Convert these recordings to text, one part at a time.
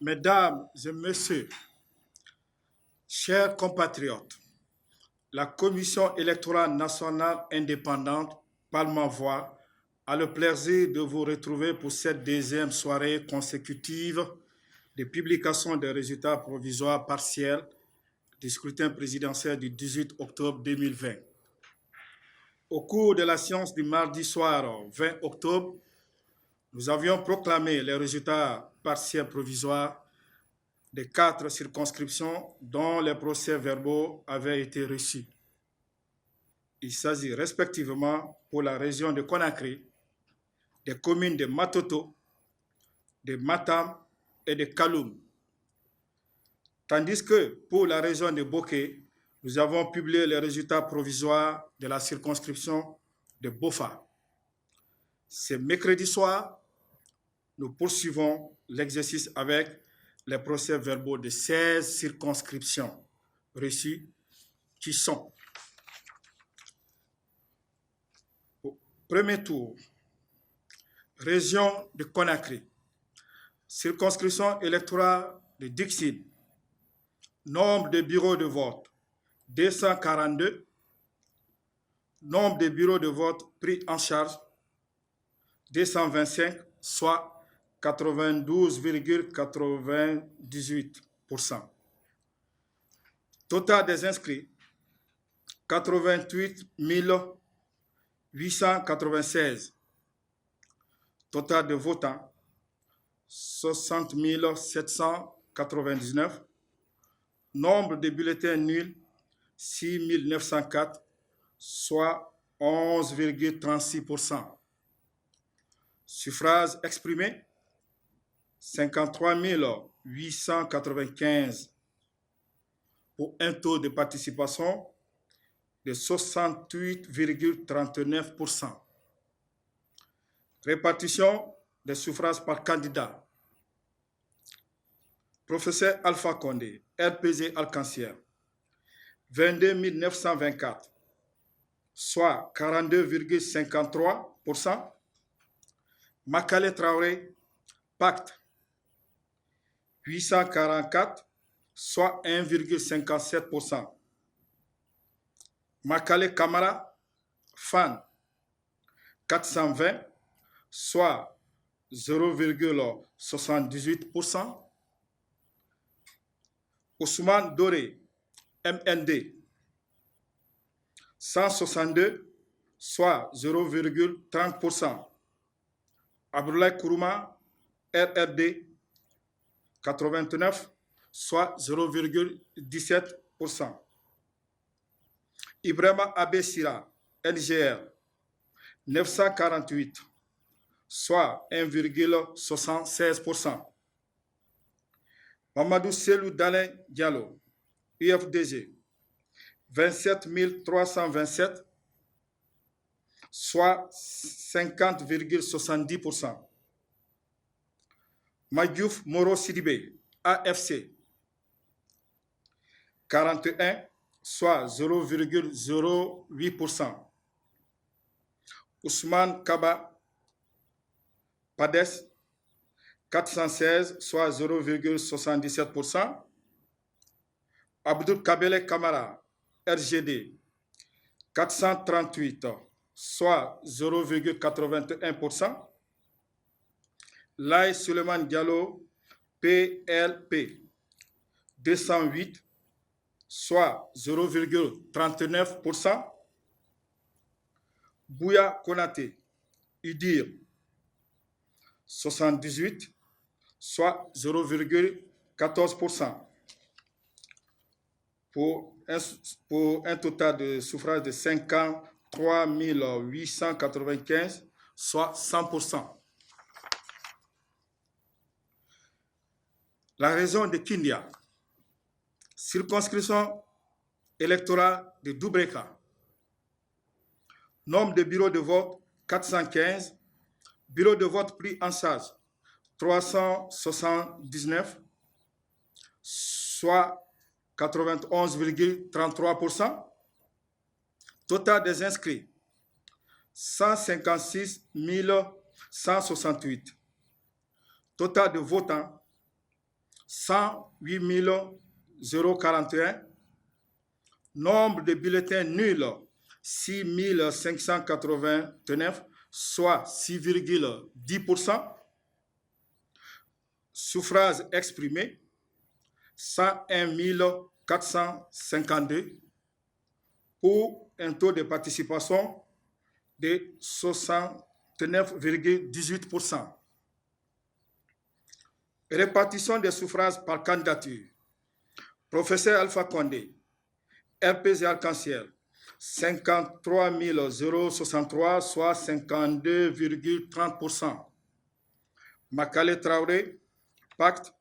Mesdames et messieurs, chers compatriotes, la Commission électorale nationale indépendante, Palma-Voix, a le plaisir de vous retrouver pour cette deuxième soirée consécutive de publication des résultats provisoires partiels du scrutin présidentiel du 18 octobre 2020. Au cours de la séance du mardi soir 20 octobre, nous avions proclamé les résultats partiels provisoires des 4 circonscriptions dont les procès-verbaux avaient été reçus. Il s'agit respectivement pour la région de Conakry, des communes de Matoto, de Matam et de Kaloum. Tandis que pour la région de Boké, nous avons publié les résultats provisoires de la circonscription de Bofa. Ce mercredi soir, nous poursuivons l'exercice avec les procès-verbaux de 16 circonscriptions reçues qui sont: au premier tour, région de Conakry, circonscription électorale de Dixine, nombre de bureaux de vote 242, nombre de bureaux de vote pris en charge 225, soit 92,98%. Total des inscrits 88 896. Total de votants 60 799. Nombre de bulletins nuls 6 904, soit 11,36%. Suffrages exprimés 53 895 pour un taux de participation de 68,39%. Répartition des suffrages par candidat. Professeur Alpha Condé, RPG Arc-en-Ciel, 22 924, soit 42,53%. Makale Traoré, Pacte, 844, soit 1,57%. Makale Camara, FAN, 420, soit 0,78%. Ousmane Doré, MND, 162, soit 0,30%. Abdoulaye Kourouma, RRD, 89, soit 0,17%. Ibrahima Abessira, NGR, 948, soit 1,76%. Mamadou Selou Dalin Diallo, UFDG, 27 327, soit 50,70%. Madjouf Moro Sidibé, AFC, 41, soit 0,08%. Ousmane Kaba, PADES, 416, soit 0,77%. Abdul Kabele Kamara, RGD, 438, soit 0,81%. Laye Suleiman Diallo, PLP, 208, soit 0,39%. Bouya Konaté, UDIR, 78, soit 0,14%. Pour un total de suffrage de 53 895, soit 100%. La région de Kindia, circonscription électorale de Doubreka, nombre de bureaux de vote 415, bureaux de vote pris en charge 379, soit 91,33%. Total des inscrits 156 168. Total de votants 108 041. Nombre de bulletins nuls, 6 589, soit 6,10%. Suffrages exprimés, 101 452, pour un taux de participation de 69,18%. Répartition des suffrages par candidature. Professeur Alpha Condé, RPG Arc-en-Ciel, 53 063, soit 52,30%. Makale Traoré, Pacte,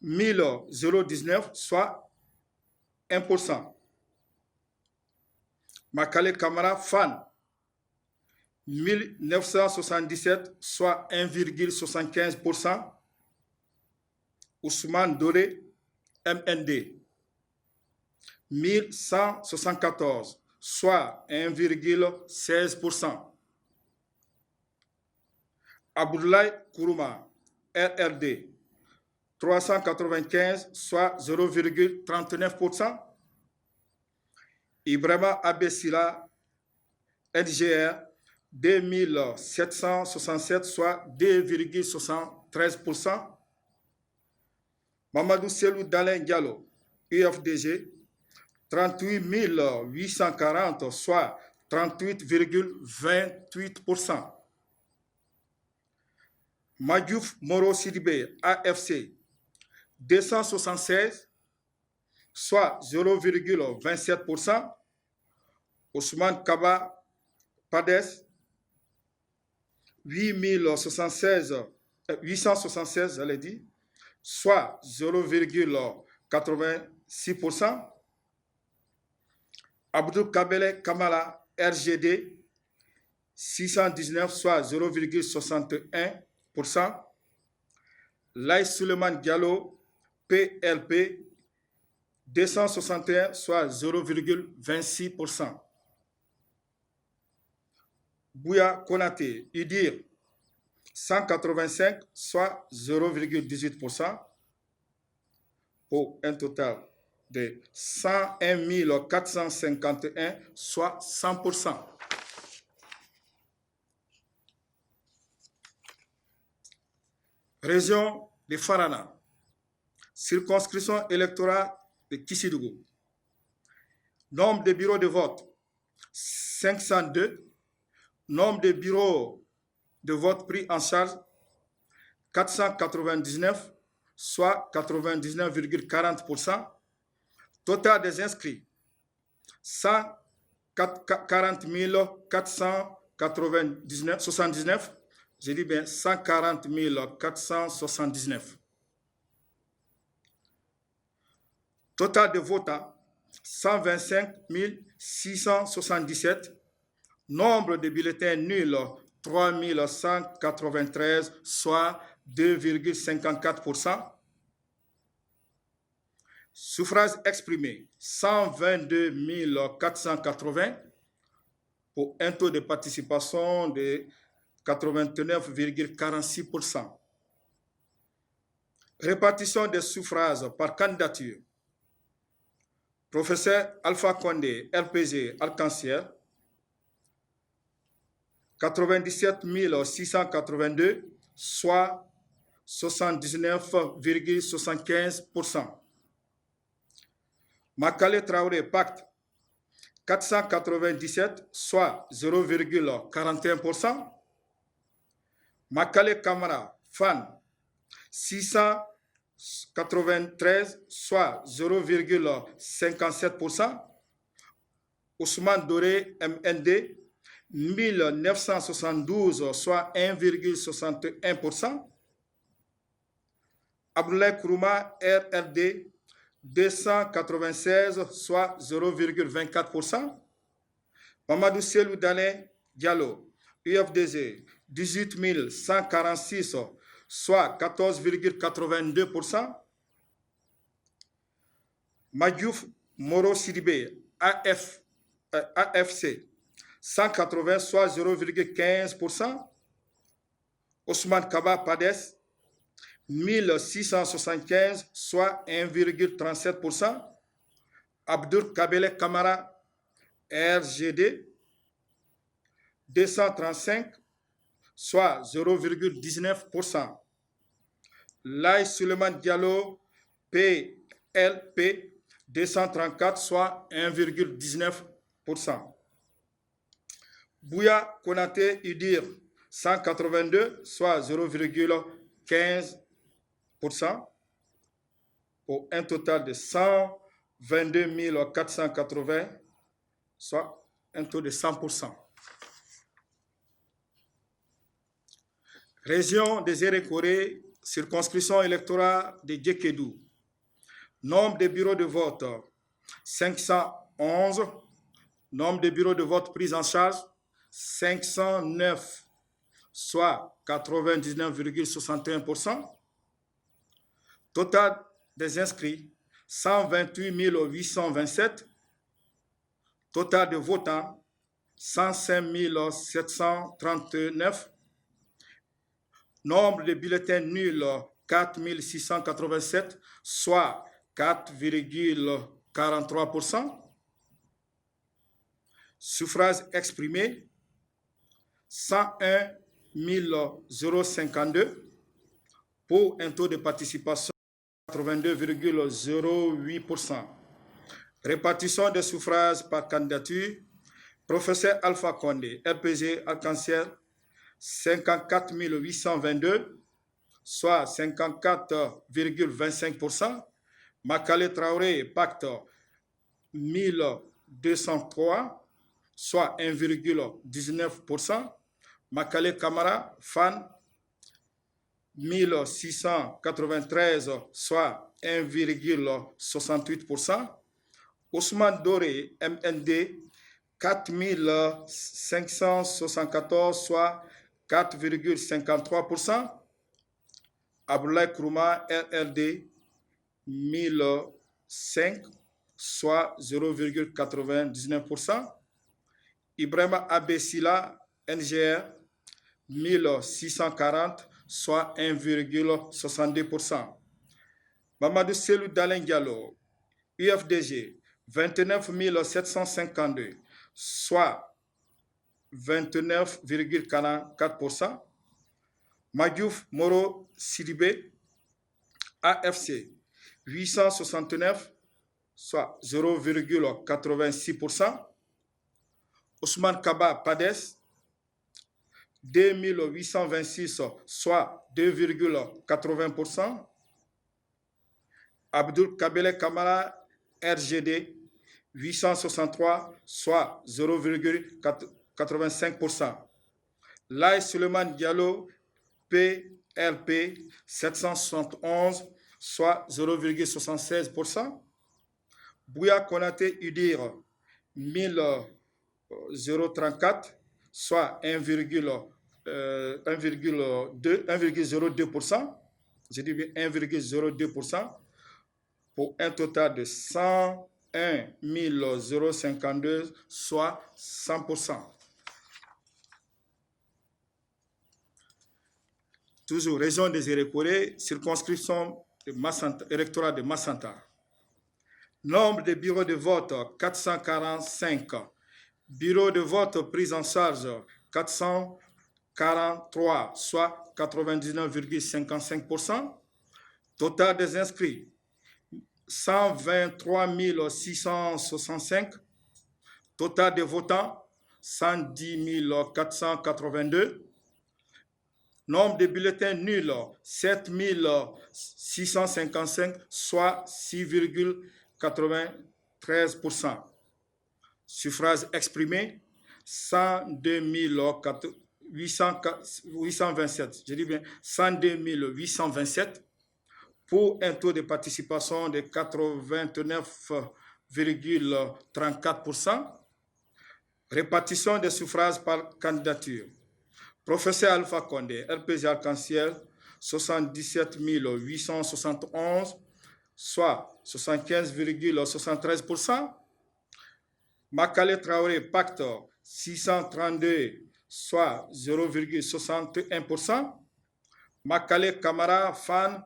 1019, soit 1%. Makale Kamara Fan, 1977, soit 1,75%. Ousmane Doré, MND, 1174, soit 1,16%. Abdoulaye Kourouma, RRD, 395, soit 0,39%. Ibrahima Abessila, NGR, 2767, soit 2,73%. Mamadou Selou Dalen Diallo, UFDG, 38 840, soit 38,28%. Madjouf Moro Sidibé, AFC, 276, soit 0,27%. Ousmane Kaba, PADES, 876, j'allais dire, soit 0,86%. Abdou Kabele Kamala, RGD, 619, soit 0,61%. Laïs Suleiman Diallo, PLP, 261, soit 0,26%. Bouya Konaté, Idir, 185, soit 0,18%, pour un total de 101 451, soit 100%. Région de Farana, circonscription électorale de Kissidougou. Nombre de bureaux de vote, 502. Nombre de bureaux de vote pris en charge, 499, soit 99,40%. Total des inscrits, 140 479. Je dis bien 140 479. Total de votants, 125 677. Nombre de bulletins nuls, 3193, soit 2,54%. Suffrages exprimés, 122 480, pour un taux de participation de 89,46%. Répartition des suffrages par candidature. Professeur Alpha Condé, RPG Arc-en-Ciel, 97 682, soit 79,75%. Makale Traoré, Pacte, 497, soit 0,41%. Makale Kamara, FAN, 693, soit 0,57%. Ousmane Doré, MND, 1972, soit 1,61%. Abdoulaye Kourouma, RRD, 296, soit 0,24%. Mamadou Selou Dalen Diallo, UFDG, 18 146, soit 14,82%. Madjouf Moro Sidibé, AFC, 180, soit 0,15%. Ousmane Kaba, PADES, 1675, soit 1,37%. Abdul Kabele Kamara, RGD, 235, soit 0,19%. Lai Suleiman Diallo, PLP, 234, soit 1,19%. Bouya Konate Udir, 182, soit 0,15%, pour un total de 122 480, soit un taux de 100%. Région des Erekore, circonscription électorale de Djekedou. Nombre de bureaux de vote, 511. Nombre de bureaux de vote pris en charge, 509, soit 99,61%. Total des inscrits, 128 827. Total de votants, 105 739. Nombre de bulletins nuls, 4 687, soit 4,43%. Suffrages exprimés, 101 052, pour un taux de participation de 82,08%. Répartition des suffrages par candidature, professeur Alpha Condé, RPG Arc-en-Ciel, 54 822, soit 54,25%. Makale Traoré, Pacte, 1203, soit 1,19%. Makale Kamara, FAN, 1693, soit 1,68%. Ousmane Doré, MND, 4574, soit 4,53%. Abdoulaye Krouma, RLD, 1005, soit 0,99%. Ibrahima Abessila, NGR, 1640, soit 1,62%. Mamadou Selou Dalen Diallo, UFDG, 29 752, soit 29,44%. Madiouf Moro Sidibé, AFC, 869, soit 0,86%. Ousmane Kaba Pades, 2826, soit 2,80%. Abdul Kabele Kamara, RGD, 863, soit 0,85%. Lai Suleiman Diallo, PLP, 771, soit 0,76%. Bouya Konate Udir, 1034, soit 1,02%. Je dis bien 1,02%, pour un total de 101 052, soit 100%. Toujours région des Erekore, circonscription électorale de Massanta. Nombre de bureaux de vote, 445. Bureaux de vote pris en charge, 443, soit 99,55%. Total des inscrits, 123 665. Total des votants, 110 482. Nombre de bulletins nuls, 7 655, soit 6,93%. Suffrages exprimés, 102 827. Je dis bien 102 827, pour un taux de participation de 89,34%. Répartition des suffrages par candidature. Professeur Alpha Condé, RPG Arc-en-Ciel, 77 871, soit 75,73%. Makale Traoré, Pacte, 632, soit 0,61%. Makale Kamara Fan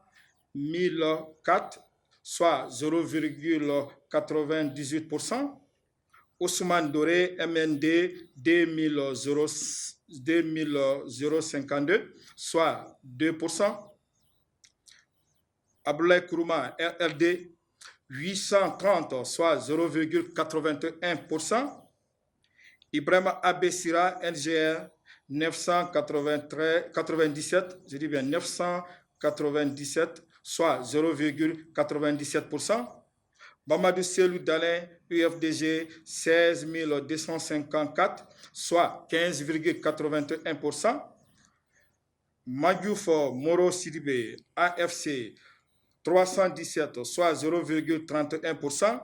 1004, soit 0,98%. Ousmane Doré MND 2052, soit 2%. Abdoulaye Kourouma RRD 830, soit 0,81%. Ibrahima Abessira NGR 997, je dis bien 997, soit 0,97%. Mamadou Selou Dalin UFDG 16 254, soit 15,81%. Madjouf Moro Sidibé AFC 317, soit 0,31%.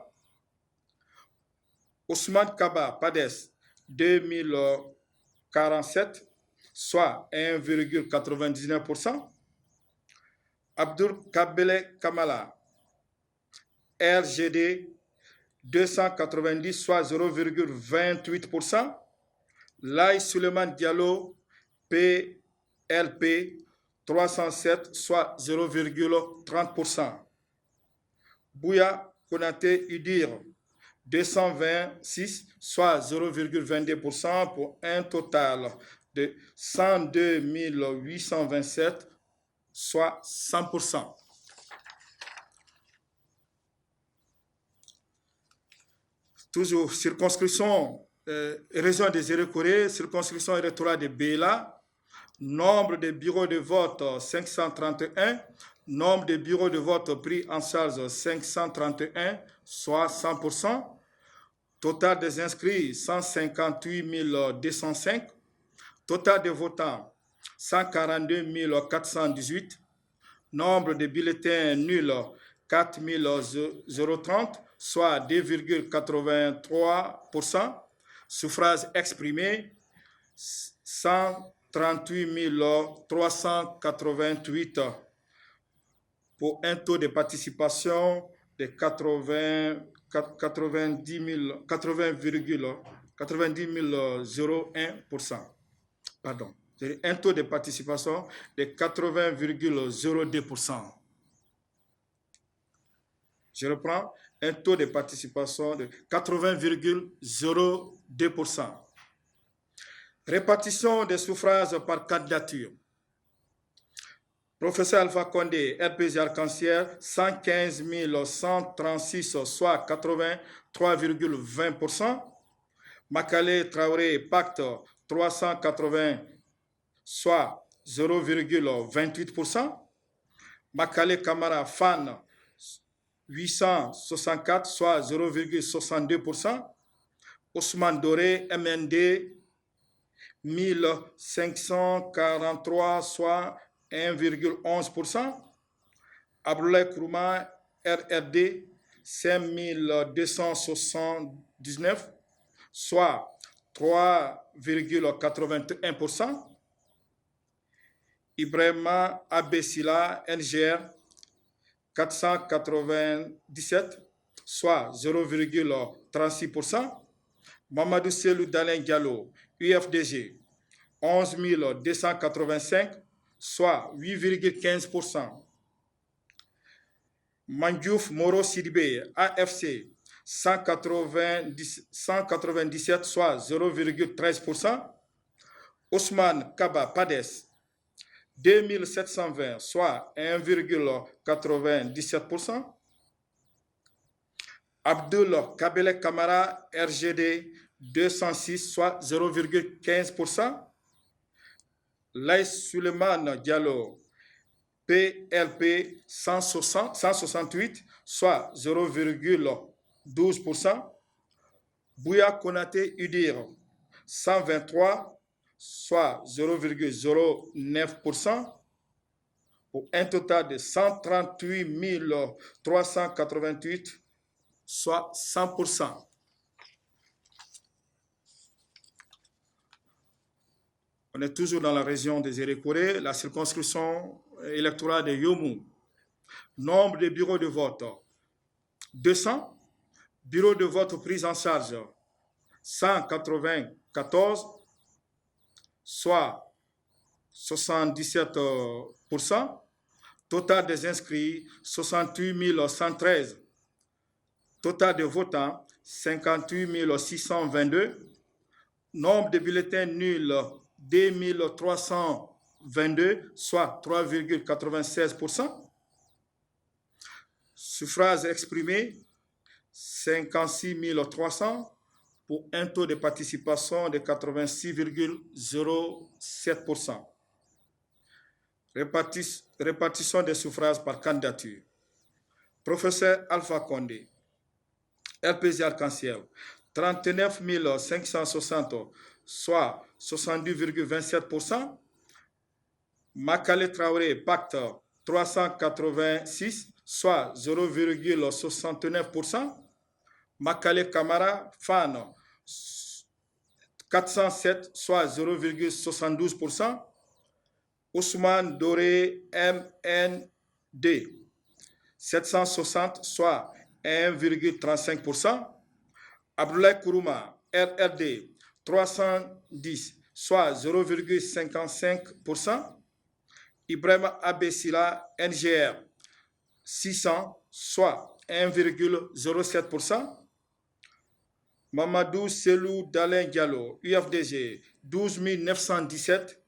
Ousmane Kaba Pades 2047, soit 1,99%. Abdul Kabele Kamala RGD 290, soit 0,28%. Lai Suleiman Diallo PLP 307, soit 0,30%. Bouya Konate Udir 226, soit 0,22%, pour un total de 102 827, soit 100%. Toujours circonscription région des Iré-Corée, circonscription électorale de Béla, nombre de bureaux de vote 531, nombre de bureaux de vote pris en charge 531, soit 100%. Total des inscrits 158 205. Total des votants 142 418. Nombre de bulletins nuls 4 030, soit 2,83%. Suffrages exprimés 138 388, pour un taux de participation de 80,01%. Pardon. C'est un taux de participation de 80,02%. Je reprends, un taux de participation de 80,02%. Répartition des suffrages par candidature. Professeur Alpha Condé, RPG Arc-en-Ciel, 115 136, soit 83,20%. Makale Traoré, Pacte, 380, soit 0,28%. Makale Kamara, Fan, 864, soit 0,62%. Ousmane Doré, MND, 1543, soit 1,11%. Abdoulaye Kourouma, RRD, 5279, soit 3,81%. Ibrahima Abessila, NGR, 497, soit 0,36%. Mamadou Selou Dalin Diallo, UFDG, 11 285, soit 8,15%. Madjouf Moro Sidibé, AFC, 197, soit 0,13%. Ousmane Kaba Pades, 2720, soit 1,97%. Abdul Kabele Kamara, RGD, 206, soit 0,15%. Lai Suleiman Diallo, PLP, 168, soit 0,12%. Bouya Konate Udir, 123, soit 0,09%, pour un total de 138 388, soit 100%. On est toujours dans la région des Iré-Corée, la circonscription électorale de Yomu. Nombre de bureaux de vote 200. Bureaux de vote pris en charge 194, soit 77 Total des inscrits, 68 113. Total de votants, 58 622. Nombre de bulletins nuls, 2 322, soit 3,96%. Suffrages exprimés, 56 300 pour un taux de participation de 86,07%. Répartition des suffrages par candidature. Professeur Alpha Condé, RPG Arc-en-Ciel, 39 560, soit 70,27%. Makale Traoré, Pacte, 386, soit 0,69%. Makale Camara, FAN, 407, soit 0,72%. Ousmane Doré, MND, 760, soit 1,35%. Abdoulaye Kourouma, RRD, 310, soit 0,55%. Ibrahima Abessila, NGR, 600, soit 1,07%. Mamadou Selou Dalin Diallo, UFDG, 12 917,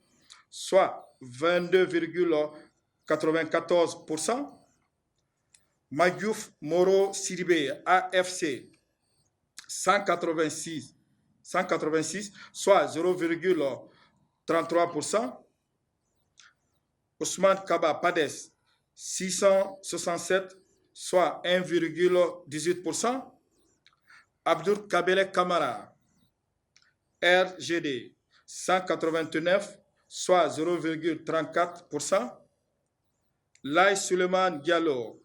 soit 22,94%. Madjouf Moro Sidibé, AFC, 186, soit 0,33%. Ousmane Kaba Pades, 667, soit 1,18%. Abdul Kabele Kamara, RGD, 189, soit 0,34%. Lai Suleiman Diallo,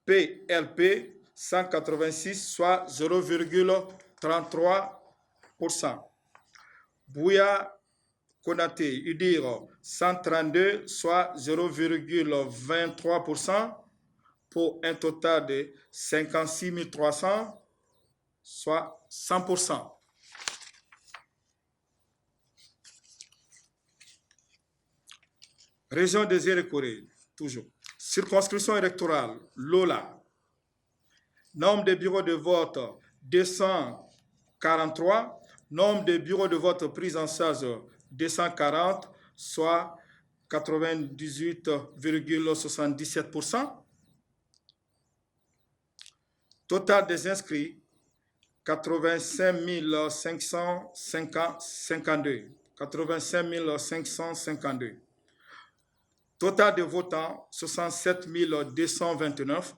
PLP, 186, soit 0,33%. Bouya Konaté, UDIR, 132, soit 0,23%, pour un total de 56 300, soit 100%. Région des Iré-Corée, toujours. Circonscription électorale, Lola. Nombre de bureaux de vote, 243. Nombre de bureaux de vote pris en charge, 240, soit 98,77%. Total des inscrits, 85 552. 85 552. Total de votants, 67 229.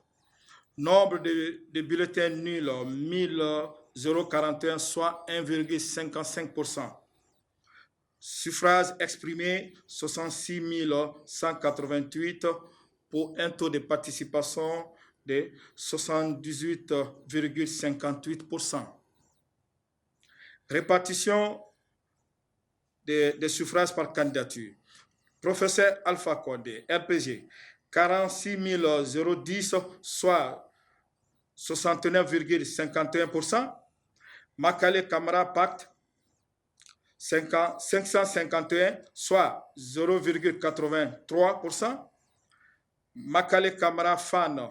Nombre de bulletins nuls, 1041, soit 1,55%. Suffrages exprimés, 66 188, pour un taux de participation de 78,58%. Répartition des suffrages par candidature. Professeur Alpha Condé, RPG, 46 010, soit 69,51%. Makale Kamara Pacte, 551, soit 0,83%. Makale Kamara FAN,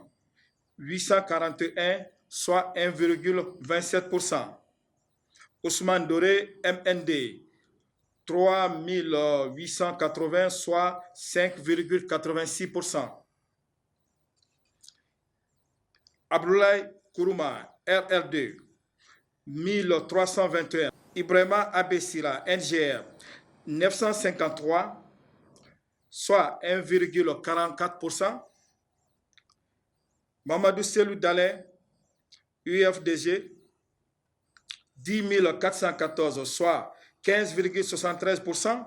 841, soit 1,27%. Ousmane Doré, MND, 3880, soit 5,86%. Abdoulaye Kourouma, RR2, 1321. Ibrahima Abessila, NGR, 953, soit 1,44%. Mamadou Selou Dalin, UFDG, 10 414, soit 15,73%.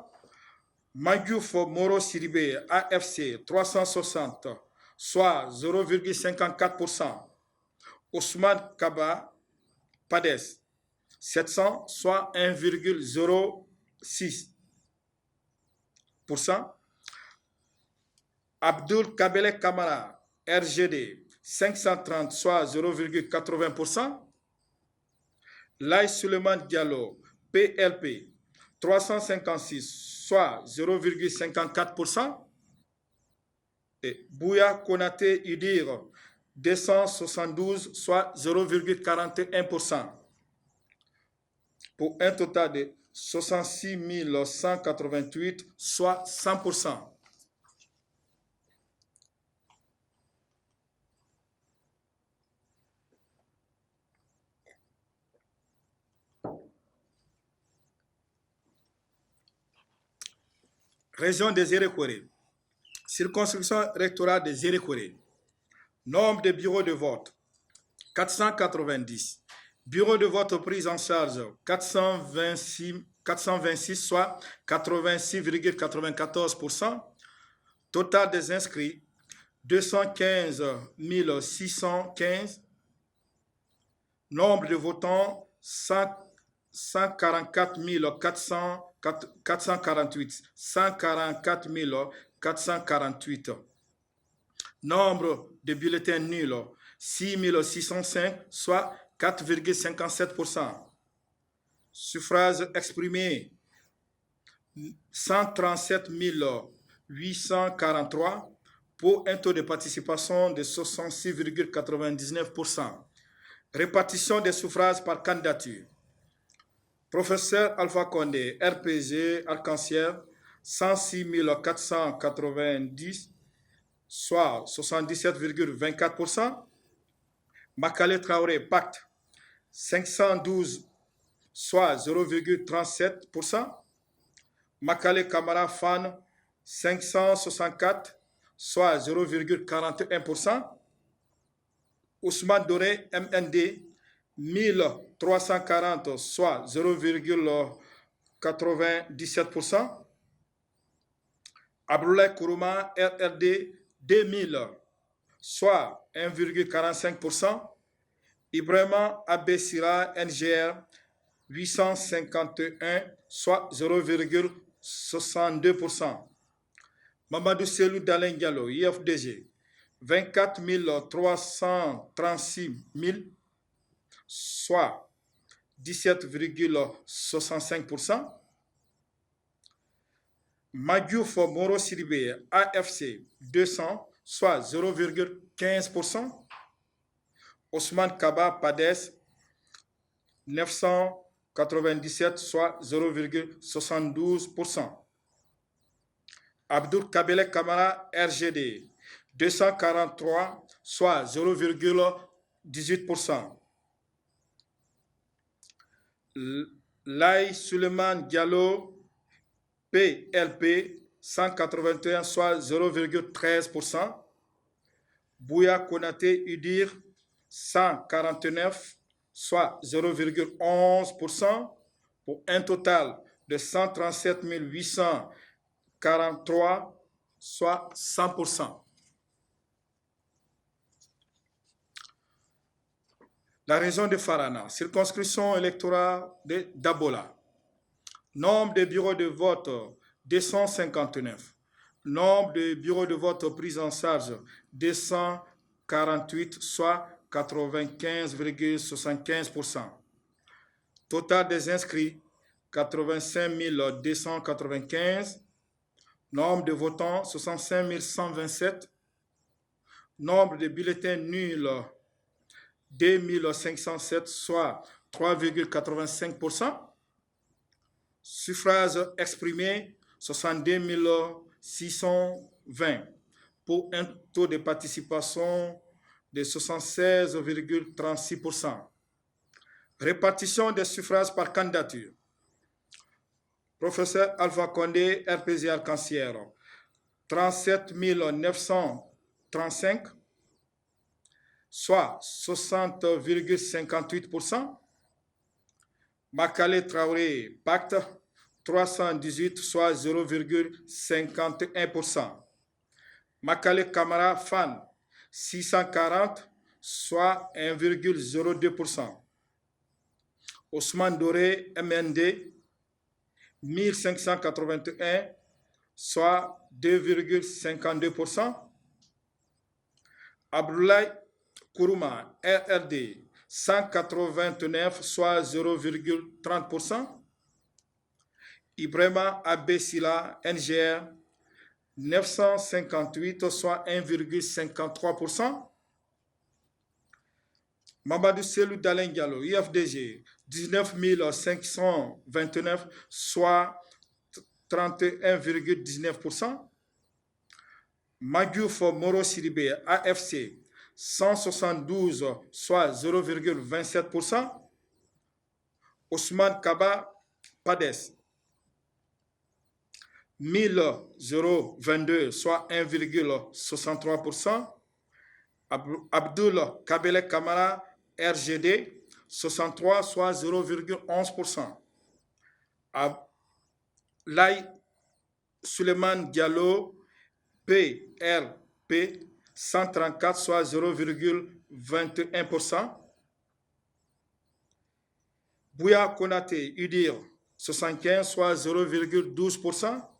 Madjouf Moro Sidibé, AFC, 360, soit 0,54%. Ousmane Kaba Pades, 700, soit 1,06%. Abdul Kabele Kamara, RGD, 530, soit 0,80%. Lai Suleiman Diallo, PLP, 356, soit 0,54%. Et Bouya Konaté Idir, 272, soit 0,41%, pour un total de 66 188, soit 100%. Région des Zérékoré. Circonscription électorale des Zérékoré. Nombre de bureaux de vote, 490. Bureaux de vote pris en charge, 426, soit 86,94%. Total des inscrits, 215 615. Nombre de votants, 144 448. 144 448. Nombre de bulletins nuls, 6 605, soit 4,57%. Suffrages exprimés, 137 843, pour un taux de participation de 66,99%. Répartition des suffrages par candidature. Professeur Alpha Condé, RPG Arc-en-Ciel, 106 490, soit 77,24%. Makale Traoré, Pacte, 512, soit 0,37%. Makale Kamara Fan, 564, soit 0,41%. Ousmane Doré, MND, 1340, soit 0,97%. Abdoulaye Kourouma, RRD, 2000, soit 1,45%. Ibrahima Abessira, NGR, 851, soit 0,62%. Mamadou Selou Dalen Diallo, IFDG, 24 336 000, soit 17,65%. Madiouf Moro Sidibé, AFC, 200, soit 0,15%. Ousmane Kaba Pades, 997, soit 0,72%. Abdul Kabele Kamara, RGD, 243, soit 0,18%. Lai Suleiman Diallo, PLP, 181, soit 0,13%. Bouya Konaté Udir, 149, soit 0,11%, pour un total de 137 843, soit 100%. La région de Farana, circonscription électorale de Dabola. Nombre de bureaux de vote, 259. Nombre de bureaux de vote pris en charge, 248, soit 95,75%. Total des inscrits, 85 295. Nombre de votants, 65 127. Nombre de bulletins nuls, 2507, soit 3,85%. Suffrages exprimés, 62 620, pour un taux de participation de 76,36%. Répartition des suffrages par candidature. Professeur Alpha Condé, RPG Arc-en-Ciel, 37 935, soit 60,58%. Makale Traoré, Pacte, 318, soit 0,51%. Makale Kamara Fan, 640, soit 1,02%. Ousmane Doré, MND, 1581, soit 2,52%. Abdoulaye Kourouma, RRD, 189, soit 0,30%. Ibrahima Abessila, NGR, 958, soit 1,53%. Mamadou Selou Dalen Diallo, IFDG, 19 529, soit 31,19%. Magiouf Moro Sidibé, AFC, 172, soit 0,27%. Ousmane Kaba, PADES, 1022, soit 1,63%. Abdul Kabele Kamara, RGD, 63, soit 0,11%. Lai Suleiman Diallo, PRP, 134, soit 0,21%. Bouya Konate, UDIR, 75, soit 0,12%.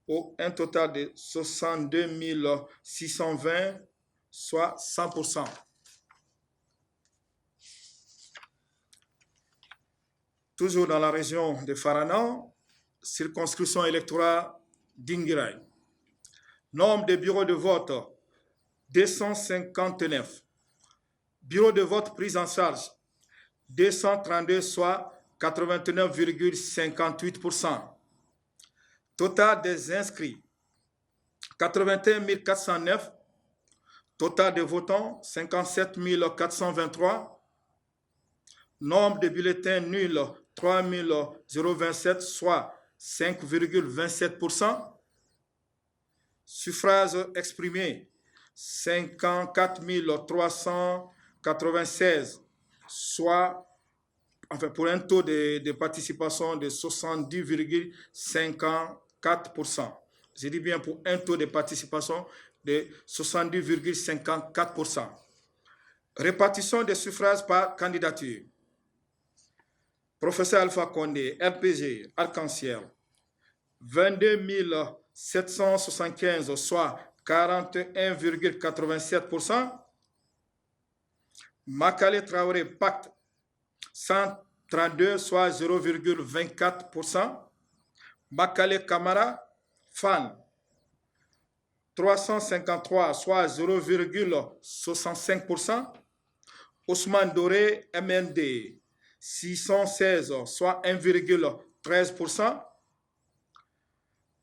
Pour un total de 62 620, soit 100%. Toujours dans la région de Farana, circonscription électorale d'Ingirai. Nombre de bureaux de vote, 259. Bureaux de vote pris en charge, 232, soit 89,58%. Total des inscrits, 81 409. Total de votants, 57 423. Nombre de bulletins nuls, 3 027, soit 5,27%. Suffrages exprimés, 54 396, soit pour un taux de participation de 70,54%. Je dis bien pour un taux de participation de 70,54%. Répartition des suffrages par candidature. Professeur Alpha Condé, RPG, Arc-en-Ciel, 22 775, soit 41,87%. Makale Traoré, Pacte, 132, soit 0,24%. Makale Kamara, FAN, 353, soit 0,65%. Ousmane Doré, MND, 616, soit 1,13%.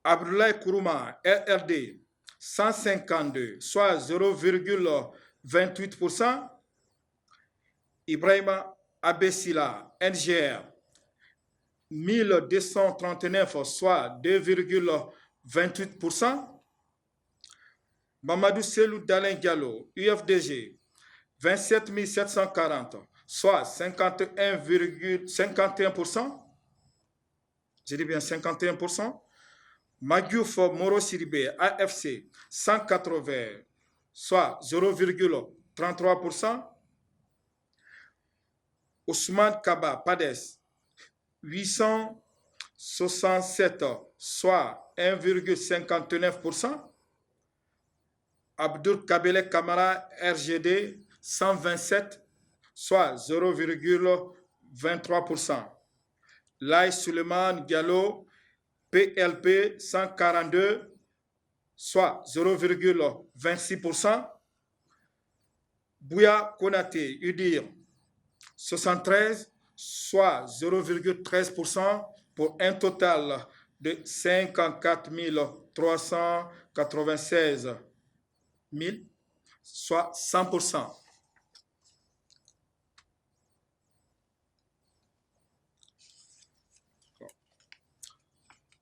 Abdoulaye Kourouma, RRD, 152, soit 0,28%. Ibrahima Abessila, NGR, 1239, soit 2,28%. Mamadou Selou Dalen Diallo, UFDG, 27 740, soit 51,51%. Je dis bien 51%. Magiouf Moro Sidibé, AFC, 180, soit 0,33%. Ousmane Kaba, PADES, 867, soit 1,59%. Abdul Kabele Kamara, RGD, 127, soit 0,23%. Lai Suleiman Diallo, PLP, 142, soit 0,26%. Bouya Konate, UDIR, 73, soit 0,13%, pour un total de 54 396 000, soit 100%.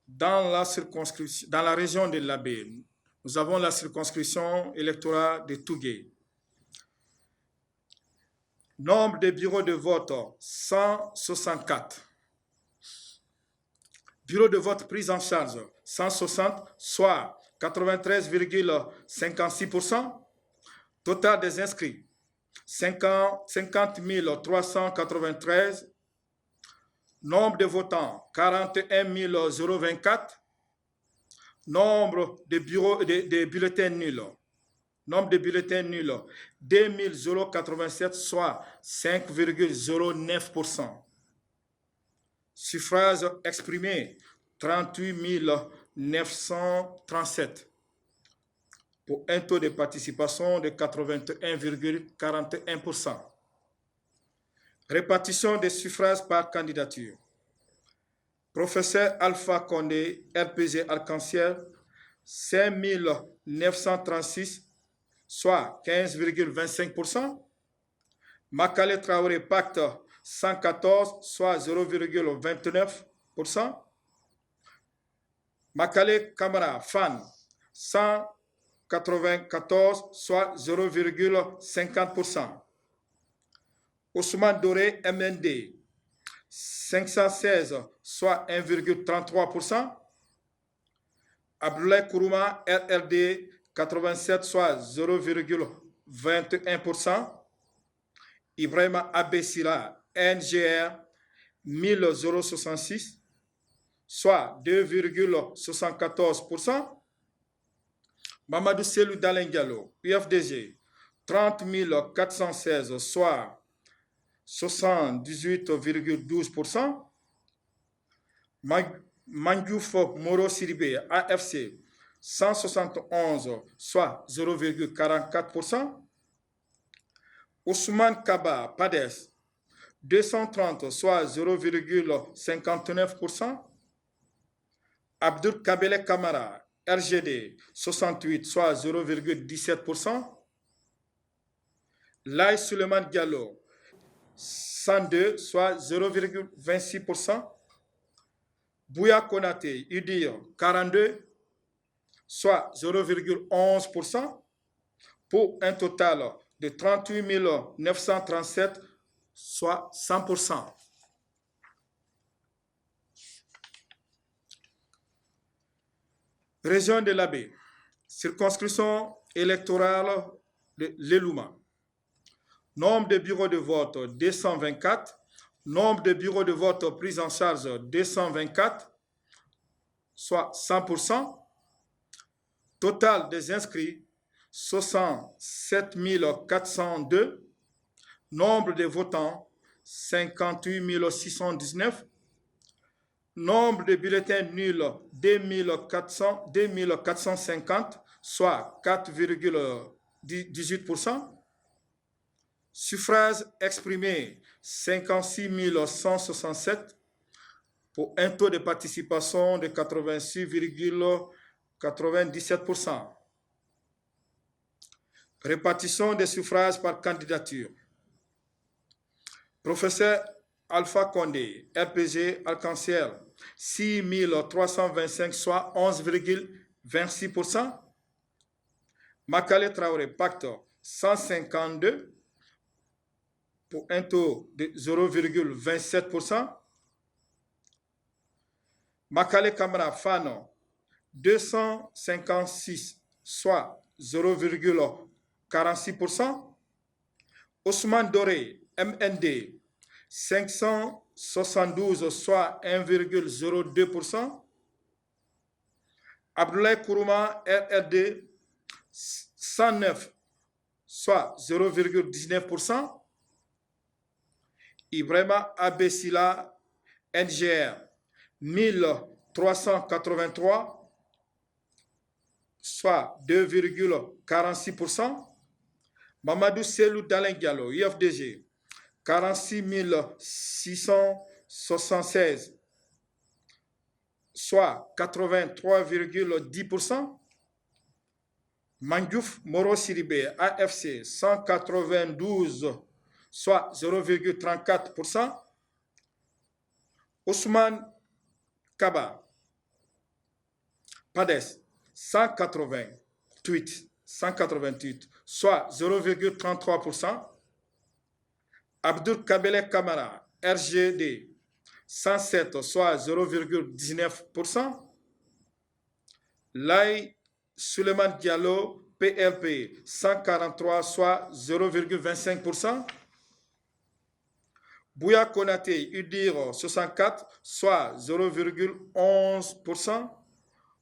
Dans la région de l'Abbé, nous avons la circonscription électorale de Tougué. Nombre de bureaux de vote, 164. Bureaux de vote pris en charge, 160, soit 93,56%. Total des inscrits, 50 393. Nombre de votants, 41 024. Nombre de bulletins nuls. Nombre de bulletins nuls, 2087, soit 5,09%. Suffrages exprimés, 38 937 pour un taux de participation de 81,41%. Répartition des suffrages par candidature. Professeur Alpha Condé, RPG Arc-en-Ciel, 5 936, soit 15,25%. Makale Traoré Pacte, 114, soit 0,29%. Makale Camara Fan, 194, soit 0,50%. Ousmane Doré MND, 516, soit 1,33%. Abdoulaye Kourouma RRD, 87, soit 0,21%. Ibrahima Abessila NGR, 1066, soit 2,74%. Mamadou Selou Dalen Diallo, UFDG, 30 416, soit 78,12%. Mandiouf Moro Sidibé, AFC, 171, soit 0,44%. Ousmane Kaba, PADES, 230, soit 0,59%. Abdul Kabele Kamara, RGD, 68, soit 0,17%. Lai Suleiman Diallo, 102, soit 0,26%. Bouya Konate, UDIR, 42, soit 0,11%, pour un total de 38 937, soit 100%. Région de l'Abbé, circonscription électorale de l'Elouma. Nombre de bureaux de vote 224, nombre de bureaux de vote pris en charge 224, soit 100%. Total des inscrits 67 402. Nombre de votants 58 619. Nombre de bulletins nuls 2450, soit 4,18%. Suffrages exprimés 56 167 pour un taux de participation de 86,97%. Répartition des suffrages par candidature. Professeur Alpha Condé, RPG Arc-en-Ciel, 6 325, soit 11,26%. Makale Traoré Pacte, 152 pour un taux de 0,27%. Makale Kamara Fano, 256, soit 0,46%. Ousmane Doré, MND, 572, soit 1,02%. Abdoulaye Kourouma, RRD, 109, soit 0,19%. Ibrahima Abessila, NGR, 1383, soit 2,46%. Mamadou Selou Dalen Diallo, UFDG, 46 676, soit 83,10%. Mandiouf Moro Sidibé, AFC, 192, soit 0,34%. Ousmane Kaba, PADES, 188, soit 0,33%. Abdul Kabele Kamara, RGD, 107, soit 0,19%. Lai Suleiman Diallo, PLP, 143, soit 0,25%. Bouya Konate, UDIR, 64, soit 0,11%,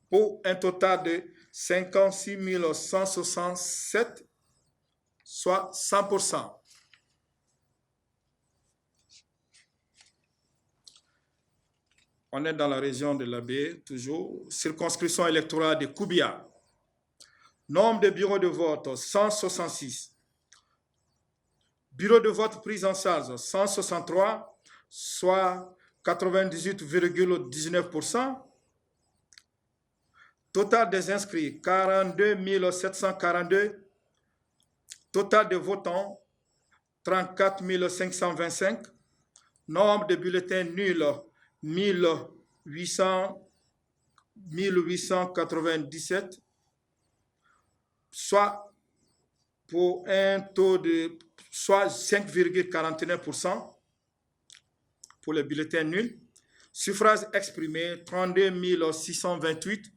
pour un total de 56 167, soit 100%. On est dans la région de la baie, toujours. Circonscription électorale de Koubia. Nombre de bureaux de vote, 166. Bureau de vote pris en charge, 163, soit 98,19%. Total des inscrits, 42 742. Total de votants, 34 525. Nombre de bulletins nuls, 1897. Soit pour un taux de soit 5,49% pour les bulletins nuls. Suffrages exprimés, 32 628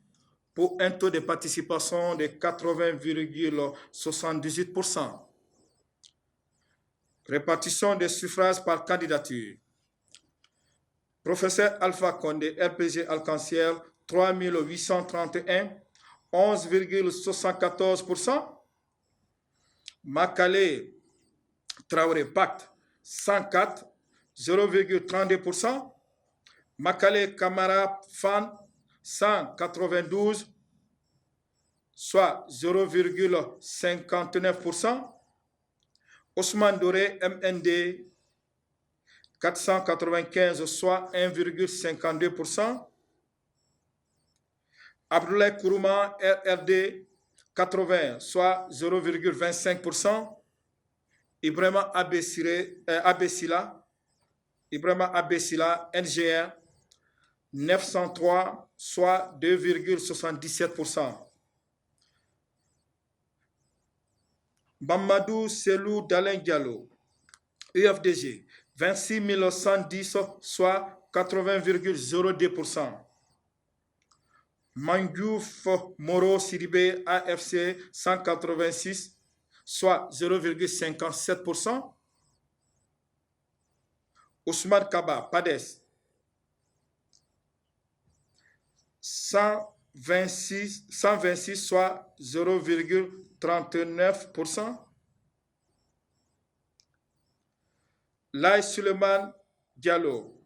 pour un taux de participation de 80,78%. Répartition des suffrages par candidature. Professeur Alpha Condé, RPG Arc-en-Ciel, 3 831, 11,74%. Makale Traoré Pacte, 104, 0,32%. Makale Camara Fan, 192, soit 0,59%. Ousmane Doré MND, 495, soit 1,52%. Abdoulaye Kourouma RRD, 80, soit 0,25%. Ibrahima Abessila, NGR, 903, soit 2,77%. Mamadou Selou Dalen Diallo, UFDG, 26 110, soit 80,02%. Mangiouf Moro Sidibé AFC, 186, soit 0,57%. Ousmane Kaba Pades, 126, soit 0,39%. Laï Suleiman Diallo,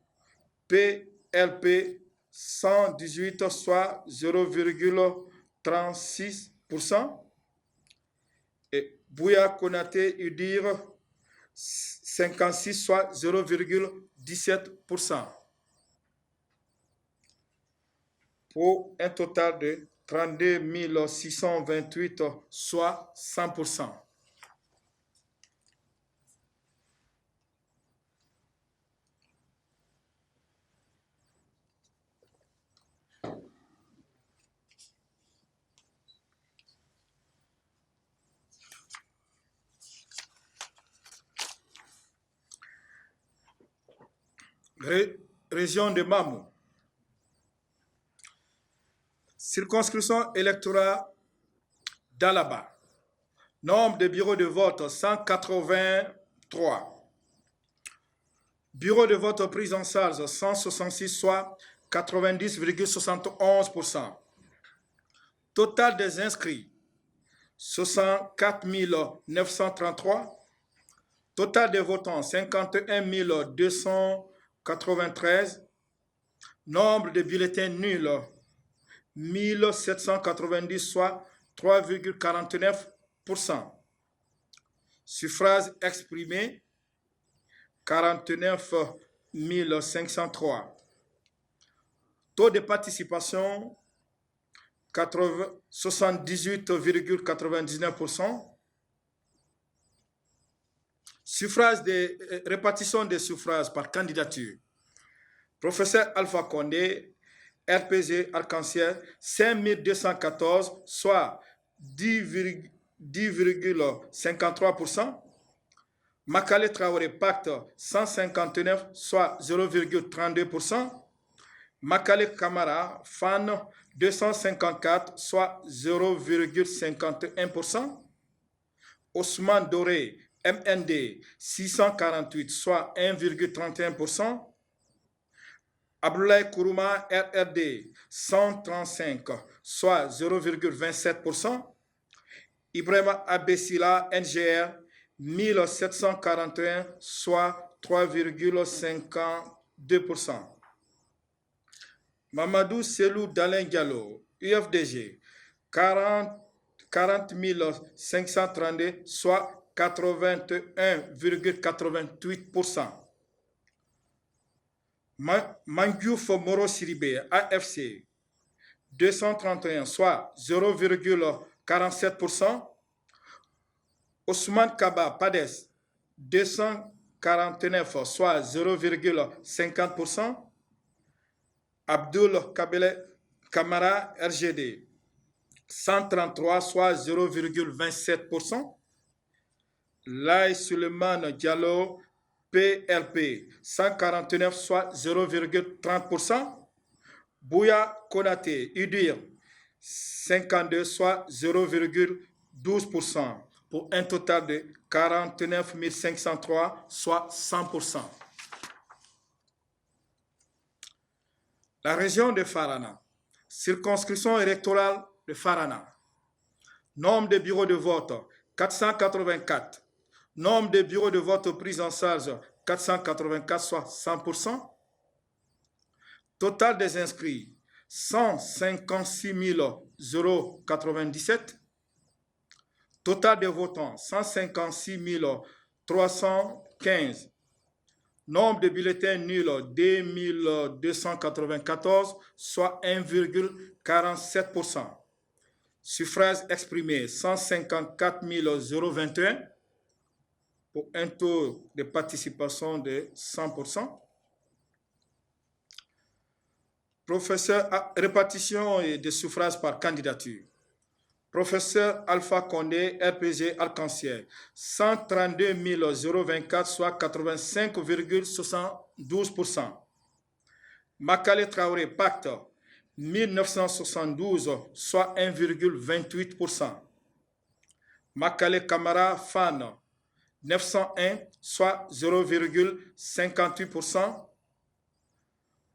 PLP, 118, soit 0,36%. Et Bouya Konaté Udir, 56, soit 0,17%. Pour un total de 32 628, soit 100%. Région de Mamou. Circonscription électorale d'Alaba. Nombre de bureaux de vote, 183. Bureaux de vote pris en charge, 166, soit 90,71%. Total des inscrits, 64 933. Total des votants, 51 293. Nombre de bulletins nuls, 1790, soit 3,49%. Suffrages exprimés, 49 503. Taux de participation, 78,99%. Répartition des suffrages par candidature. Professeur Alpha Condé, RPG Arc-en-Ciel, 5214, soit 10,53%. Makale Traoré Pacte, 159, soit 0,32%. Makale Camara Fan, 254, soit 0,51%. Ousmane Doré MND, 648, soit 1,31%. Abdoulaye Kourouma RRD, 135, soit 0,27%. Ibrahima Abessila NGR, 1741, soit 3,52%. Mamadou Selou Dalin Diallo, UFDG, 40 532, soit 81,88%. Mangiouf Moro Siribé, AFC, 231, soit 0,47%. Ousmane Kaba, PADES, 249, soit 0,50%. Abdul Kabele Kamara, RGD, 133, soit 0,27%. Lai Suleiman Diallo, PLP, 149, soit 0,30%. Bouya Konate, UDIR, 52, soit 0,12%, pour un total de 49 503, soit 100%. La région de Farana, circonscription électorale de Farana, nombre de bureaux de vote 484, nombre de bureaux de vote pris en charge 484, soit 100%. Total des inscrits 156 097. Total des votants 156 315. Nombre de bulletins nuls 2294, soit 1,47%. Suffrages exprimés 154 021 pour un taux de participation de 100%. Répartition des suffrages par candidature. Professeur Alpha Condé, RPG Arc-en-Ciel, 132 024, soit 85,72%. Makale Traoré, Pacte, 1972, soit 1,28%. Makale Kamara, FAN, 901, soit 0,58%.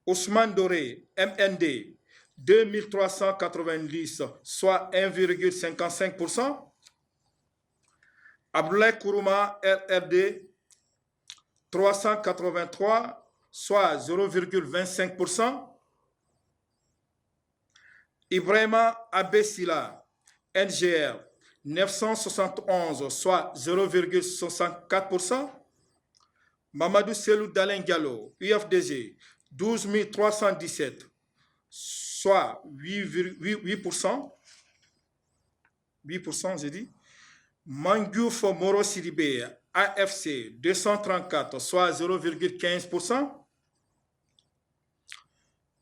Ousmane Doré, MND, 2390, soit 1,55%. Abdoulaye Kourouma, RRD, 383, soit 0,25%. Ibrahima Abessila, NGR, 971, soit 0,64%. Mamadou Selou Dalin Diallo, UFDG, 12 317, soit 8%. 8%, j'ai dit. Mangiouf Moro Sidibé, AFC, 234, soit 0,15%.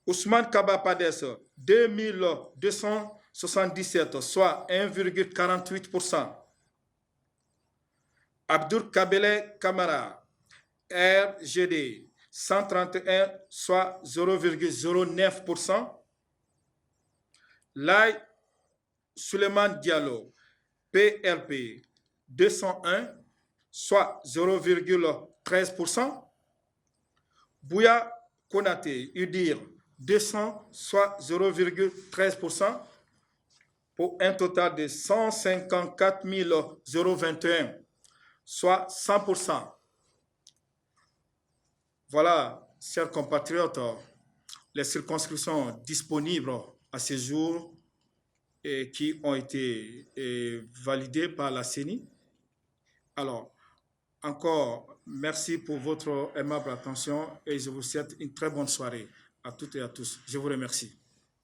Ousmane Kaba Pades, 2277, soit 1,48%. Abdul Kabele Kamara, RGD, 131, soit 0,09%. Lai Suleiman Diallo, PLP, 201, soit 0,13%. Bouya Konate, UDIR, 200, soit 0,13%, pour un total de 154 021, soit 100%. Voilà, chers compatriotes, les circonscriptions disponibles à ce jour et qui ont été validées par la CENI. Alors, encore, merci pour votre aimable attention et je vous souhaite une très bonne soirée à toutes et à tous. Je vous remercie.